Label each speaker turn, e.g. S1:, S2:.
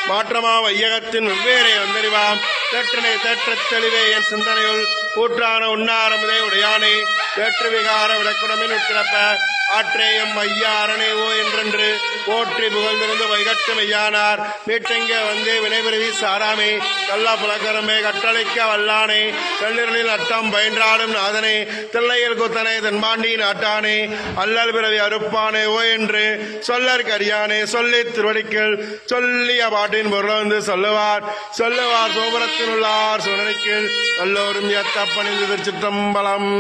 S1: மாற்றமா வையகத்தின் வெவ்வேறே வந்தறிவாம் தேற்றனை தேற்றத் தெளிவே என் சிந்தனையுள் கூற்றான உண்ணாரமுதே உடையானே வேற்று விகார விளக்குடமின் உட்கிடப்ப ஆற்றேயம் ஐயா அரணேவோ என்றென்று போற்றி புகழ்ந்திருந்து வைகட்டு மெய்யானார் மீட்டெங்க வந்தே வினைபிரவி சாராமே கல்லா புலக்கரமே கட்டளைக்க வல்லானே கல்லீரலில் அட்டம் பயின்றாடும் நாதனே தில்லையில் குத்தனை தென்பாண்டி நாட்டானே அல்லல் பிறவி அறுப்பானே ஓ என்று சொல்லற் கரியானே சொல்லி திருவடிக்கள் சொல்லிய பாட்டின் பொருளந்து சொல்லுவார் சோபரத்தினுள்ளார் சுனனிக்கு எல்லோரும் எத்தப்பணிந்து திருச்சிற்றம்பலம்.